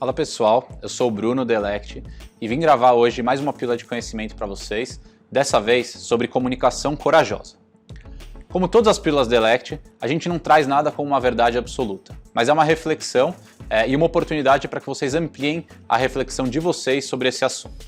Fala pessoal, eu sou o Bruno Delect e vim gravar hoje mais uma pílula de conhecimento para vocês, dessa vez sobre comunicação corajosa. Como todas as pílulas Delect, a gente não traz nada como uma verdade absoluta, mas é uma reflexão e uma oportunidade para que vocês ampliem a reflexão de vocês sobre esse assunto.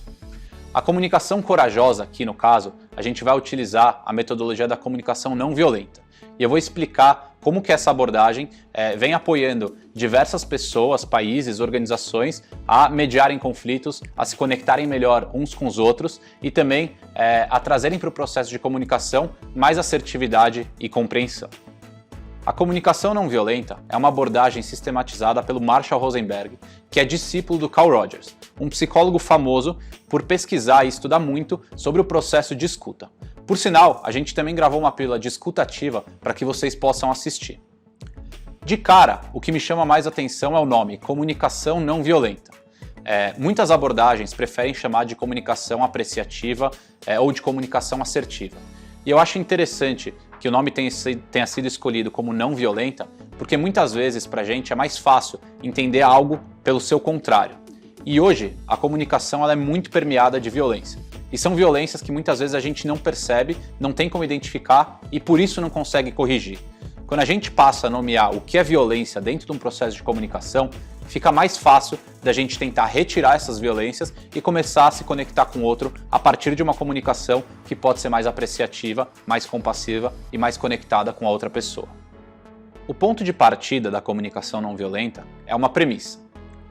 A comunicação corajosa, aqui no caso, a gente vai utilizar a metodologia da comunicação não violenta. E eu vou explicar como que essa abordagem vem apoiando diversas pessoas, países, organizações a mediarem conflitos, a se conectarem melhor uns com os outros e também a trazerem para o processo de comunicação mais assertividade e compreensão. A comunicação não violenta é uma abordagem sistematizada pelo Marshall Rosenberg, que é discípulo do Carl Rogers, um psicólogo famoso por pesquisar e estudar muito sobre o processo de escuta. Por sinal, a gente também gravou uma pílula de escuta ativa para que vocês possam assistir. De cara, o que me chama mais atenção é o nome, comunicação não violenta. Muitas abordagens preferem chamar de comunicação apreciativa ou de comunicação assertiva. E eu acho interessante que o nome tenha sido escolhido como não violenta, porque muitas vezes para a gente é mais fácil entender algo pelo seu contrário. E hoje a comunicação ela é muito permeada de violência. E são violências que muitas vezes a gente não percebe, não tem como identificar e por isso não consegue corrigir. Quando a gente passa a nomear o que é violência dentro de um processo de comunicação, fica mais fácil da gente tentar retirar essas violências e começar a se conectar com o outro a partir de uma comunicação que pode ser mais apreciativa, mais compassiva e mais conectada com a outra pessoa. O ponto de partida da comunicação não violenta é uma premissa.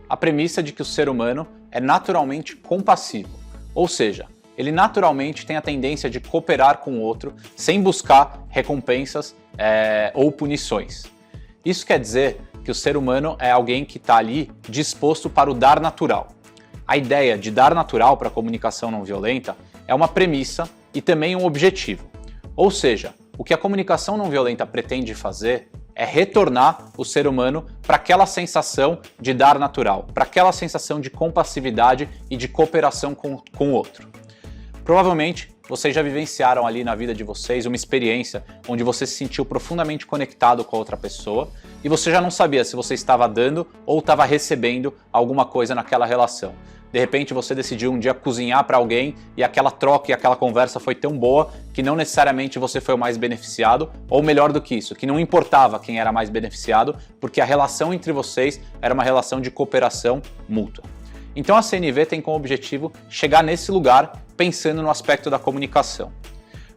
A premissa de que o ser humano é naturalmente compassivo, ou seja, ele naturalmente tem a tendência de cooperar com o outro sem buscar recompensas ou punições. Isso quer dizer que o ser humano é alguém que está ali disposto para o dar natural. A ideia de dar natural para a comunicação não violenta é uma premissa e também um objetivo. Ou seja, o que a comunicação não violenta pretende fazer é retornar o ser humano para aquela sensação de dar natural, para aquela sensação de compassividade e de cooperação com o outro. Provavelmente, vocês já vivenciaram ali na vida de vocês uma experiência onde você se sentiu profundamente conectado com a outra pessoa e você já não sabia se você estava dando ou estava recebendo alguma coisa naquela relação. De repente você decidiu um dia cozinhar para alguém e aquela troca e aquela conversa foi tão boa que não necessariamente você foi o mais beneficiado, ou melhor do que isso, que não importava quem era mais beneficiado, porque a relação entre vocês era uma relação de cooperação mútua. Então a CNV tem como objetivo chegar nesse lugar pensando no aspecto da comunicação.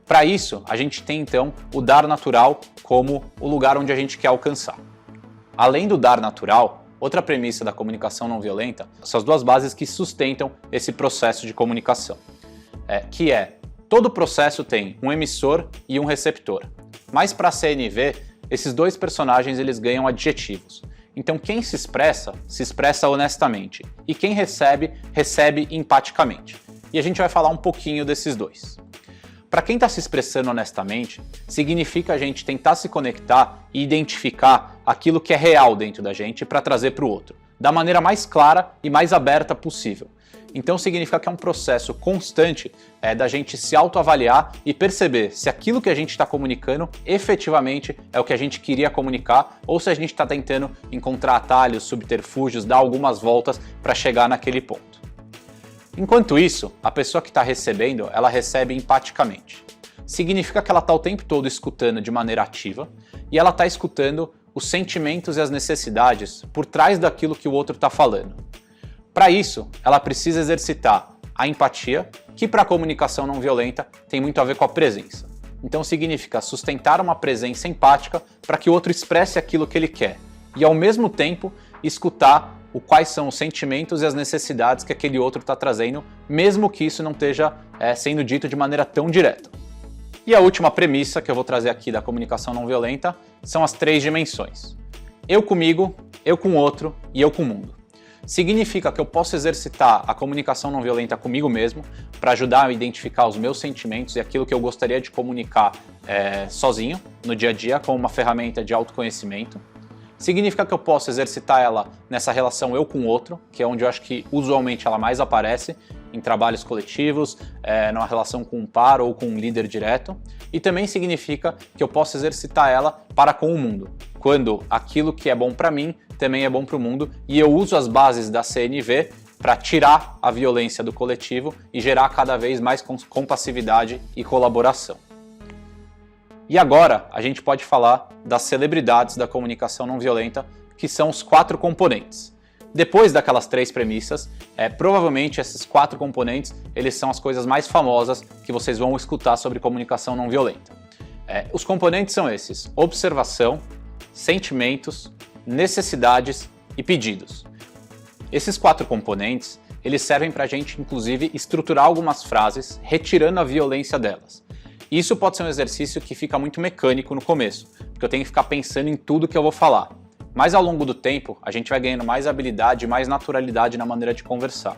Para isso, a gente tem então o dar natural como o lugar onde a gente quer alcançar. Além do dar natural, outra premissa da comunicação não violenta são as duas bases que sustentam esse processo de comunicação, que é todo processo tem um emissor e um receptor. Mas para a CNV, esses dois personagens eles ganham adjetivos. Então quem se expressa honestamente, e quem recebe, recebe empaticamente. E a gente vai falar um pouquinho desses dois. Para quem está se expressando honestamente, significa a gente tentar se conectar e identificar aquilo que é real dentro da gente para trazer para o outro, da maneira mais clara e mais aberta possível. Então significa que é um processo constante da gente se autoavaliar e perceber se aquilo que a gente está comunicando efetivamente é o que a gente queria comunicar ou se a gente está tentando encontrar atalhos, subterfúgios, dar algumas voltas para chegar naquele ponto. Enquanto isso, a pessoa que está recebendo, ela recebe empaticamente. Significa que ela está o tempo todo escutando de maneira ativa e ela está escutando os sentimentos e as necessidades por trás daquilo que o outro está falando. Para isso, ela precisa exercitar a empatia, que para a comunicação não violenta tem muito a ver com a presença. Então significa sustentar uma presença empática para que o outro expresse aquilo que ele quer e ao mesmo tempo escutar quais são os sentimentos e as necessidades que aquele outro está trazendo, mesmo que isso não esteja sendo dito de maneira tão direta. E a última premissa que eu vou trazer aqui da comunicação não violenta são as 3 dimensões. Eu comigo, eu com o outro e eu com o mundo. Significa que eu posso exercitar a comunicação não violenta comigo mesmo para ajudar a identificar os meus sentimentos e aquilo que eu gostaria de comunicar sozinho, no dia a dia, como uma ferramenta de autoconhecimento. Significa que eu posso exercitar ela nessa relação eu com o outro, que é onde eu acho que usualmente ela mais aparece, em trabalhos coletivos, numa relação com um par ou com um líder direto. E também significa que eu posso exercitar ela para com o mundo, quando aquilo que é bom para mim também é bom para o mundo e eu uso as bases da CNV para tirar a violência do coletivo e gerar cada vez mais compassividade e colaboração. E agora a gente pode falar das celebridades da comunicação não violenta, que são os 4 componentes. Depois daquelas 3 premissas, provavelmente esses 4 componentes eles são as coisas mais famosas que vocês vão escutar sobre comunicação não violenta. Os componentes são esses: observação, sentimentos, necessidades e pedidos. Esses 4 componentes, eles servem para a gente, inclusive, estruturar algumas frases, retirando a violência delas. Isso pode ser um exercício que fica muito mecânico no começo, porque eu tenho que ficar pensando em tudo que eu vou falar. Mas ao longo do tempo, a gente vai ganhando mais habilidade e mais naturalidade na maneira de conversar.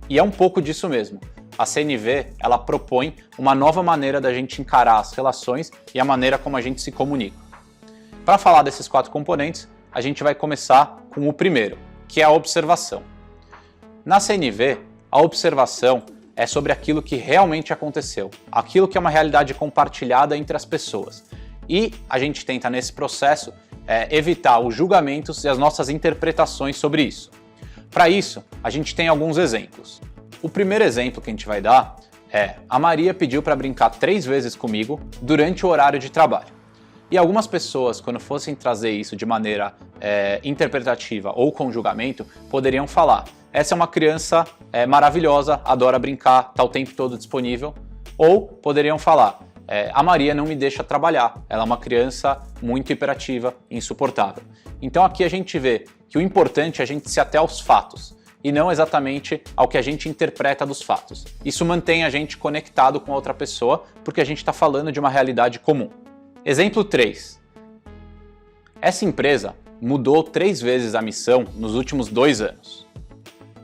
E é um pouco disso mesmo. A CNV, ela propõe uma nova maneira da gente encarar as relações e a maneira como a gente se comunica. Para falar desses 4 componentes, a gente vai começar com o primeiro, que é a observação. Na CNV, a observação é sobre aquilo que realmente aconteceu, aquilo que é uma realidade compartilhada entre as pessoas. E a gente tenta, nesse processo, evitar os julgamentos e as nossas interpretações sobre isso. Para isso, a gente tem alguns exemplos. O primeiro exemplo que a gente vai dar é: a Maria pediu para brincar 3 vezes comigo durante o horário de trabalho. E algumas pessoas, quando fossem trazer isso de maneira interpretativa ou com julgamento, poderiam falar: essa é uma criança maravilhosa, adora brincar, está o tempo todo disponível. Ou poderiam falar: a Maria não me deixa trabalhar, ela é uma criança muito hiperativa, insuportável. Então aqui a gente vê que o importante é a gente se ater aos fatos, e não exatamente ao que a gente interpreta dos fatos. Isso mantém a gente conectado com a outra pessoa, porque a gente está falando de uma realidade comum. Exemplo 3. Essa empresa mudou 3 vezes a missão nos últimos 2 anos.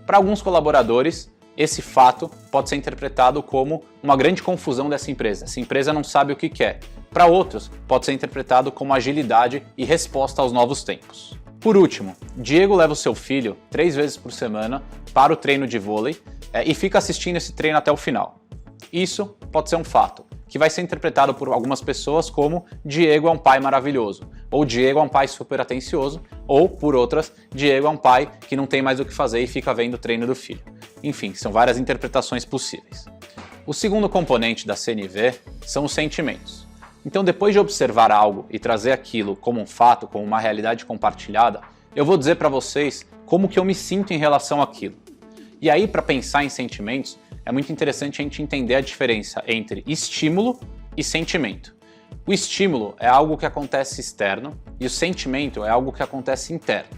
Para alguns colaboradores, esse fato pode ser interpretado como uma grande confusão dessa empresa. Essa empresa não sabe o que quer. Para outros, pode ser interpretado como agilidade e resposta aos novos tempos. Por último, Diego leva o seu filho 3 vezes por semana para o treino de vôlei e fica assistindo esse treino até o final. Isso pode ser um fato, que vai ser interpretado por algumas pessoas como Diego é um pai maravilhoso, ou Diego é um pai super atencioso, ou, por outras, Diego é um pai que não tem mais o que fazer e fica vendo o treino do filho. Enfim, são várias interpretações possíveis. O segundo componente da CNV são os sentimentos. Então, depois de observar algo e trazer aquilo como um fato, como uma realidade compartilhada, eu vou dizer para vocês como que eu me sinto em relação àquilo. E aí, para pensar em sentimentos, é muito interessante a gente entender a diferença entre estímulo e sentimento. O estímulo é algo que acontece externo e o sentimento é algo que acontece interno.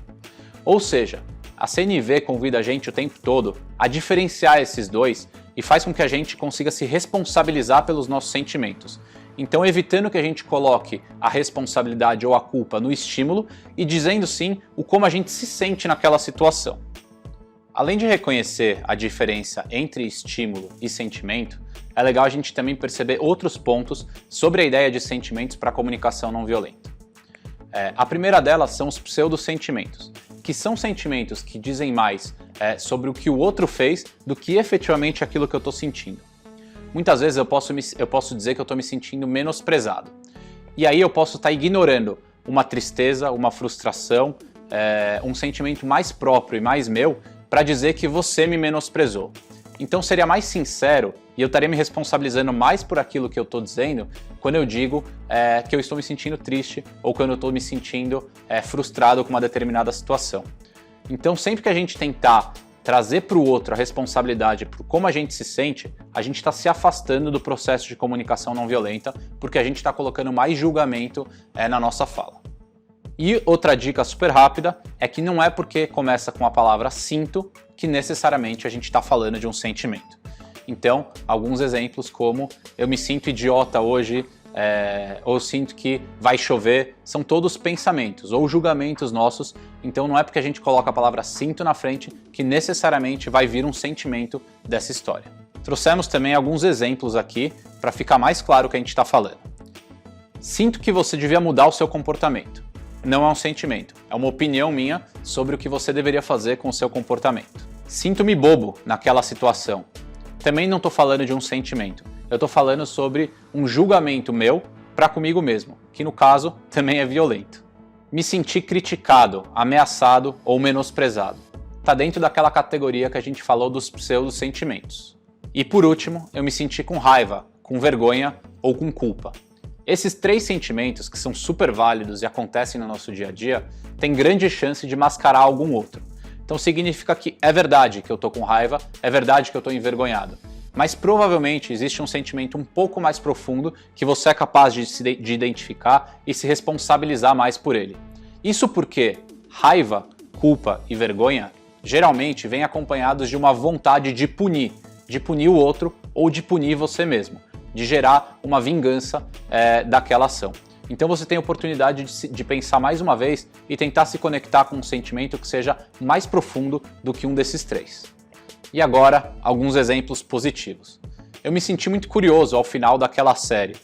Ou seja, a CNV convida a gente o tempo todo a diferenciar esses dois e faz com que a gente consiga se responsabilizar pelos nossos sentimentos. Então, evitando que a gente coloque a responsabilidade ou a culpa no estímulo e dizendo sim o como a gente se sente naquela situação. Além de reconhecer a diferença entre estímulo e sentimento, é legal a gente também perceber outros pontos sobre a ideia de sentimentos para a comunicação não violenta. A primeira delas são os pseudosentimentos, que são sentimentos que dizem mais sobre o que o outro fez do que efetivamente aquilo que eu estou sentindo. Muitas vezes eu posso dizer que eu estou me sentindo menosprezado. E aí eu posso estar ignorando uma tristeza, uma frustração, um sentimento mais próprio e mais meu, para dizer que você me menosprezou. Então seria mais sincero e eu estaria me responsabilizando mais por aquilo que eu estou dizendo quando eu digo que eu estou me sentindo triste ou quando eu estou me sentindo frustrado com uma determinada situação. Então sempre que a gente tentar trazer para o outro a responsabilidade por como a gente se sente, a gente está se afastando do processo de comunicação não violenta porque a gente está colocando mais julgamento na nossa fala. E outra dica super rápida é que não é porque começa com a palavra sinto que necessariamente a gente está falando de um sentimento. Então, alguns exemplos como eu me sinto idiota hoje, ou sinto que vai chover, são todos pensamentos ou julgamentos nossos. Então não é porque a gente coloca a palavra sinto na frente que necessariamente vai vir um sentimento dessa história. Trouxemos também alguns exemplos aqui para ficar mais claro o que a gente está falando. Sinto que você devia mudar o seu comportamento. Não é um sentimento, é uma opinião minha sobre o que você deveria fazer com o seu comportamento. Sinto-me bobo naquela situação. Também não estou falando de um sentimento, eu estou falando sobre um julgamento meu para comigo mesmo, que no caso também é violento. Me sentir criticado, ameaçado ou menosprezado. Está dentro daquela categoria que a gente falou dos pseudo-sentimentos. E por último, eu me senti com raiva, com vergonha ou com culpa. Esses 3 sentimentos, que são super válidos e acontecem no nosso dia a dia, têm grande chance de mascarar algum outro. Então significa que é verdade que eu estou com raiva, é verdade que eu estou envergonhado. Mas provavelmente existe um sentimento um pouco mais profundo que você é capaz de identificar e se responsabilizar mais por ele. Isso porque raiva, culpa e vergonha geralmente vêm acompanhados de uma vontade de punir o outro ou de punir você mesmo, de gerar uma vingança daquela ação. Então você tem a oportunidade de pensar mais uma vez e tentar se conectar com um sentimento que seja mais profundo do que um desses 3. E agora, alguns exemplos positivos. Eu me senti muito curioso ao final daquela série.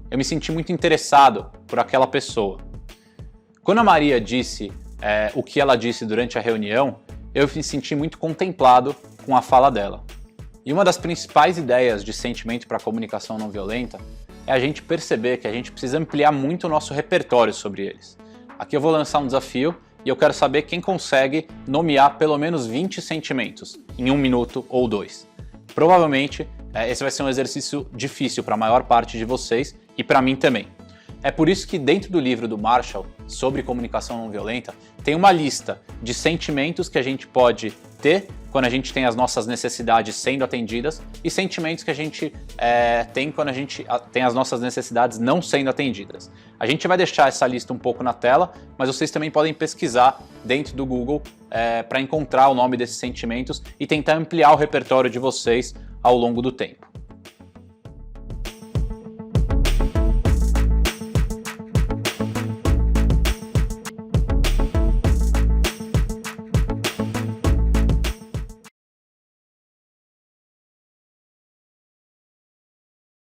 Eu me senti muito interessado por aquela pessoa. Quando a Maria disse o que ela disse durante a reunião, eu me senti muito contemplado com a fala dela. E uma das principais ideias de sentimento para a comunicação não violenta é a gente perceber que a gente precisa ampliar muito o nosso repertório sobre eles. Aqui eu vou lançar um desafio e eu quero saber quem consegue nomear pelo menos 20 sentimentos em 1 minuto ou 2. Provavelmente esse vai ser um exercício difícil para a maior parte de vocês e para mim também. É por isso que dentro do livro do Marshall sobre comunicação não violenta tem uma lista de sentimentos que a gente pode ter quando a gente tem as nossas necessidades sendo atendidas e sentimentos que a gente tem quando a gente tem as nossas necessidades não sendo atendidas. A gente vai deixar essa lista um pouco na tela, mas vocês também podem pesquisar dentro do Google para encontrar o nome desses sentimentos e tentar ampliar o repertório de vocês ao longo do tempo.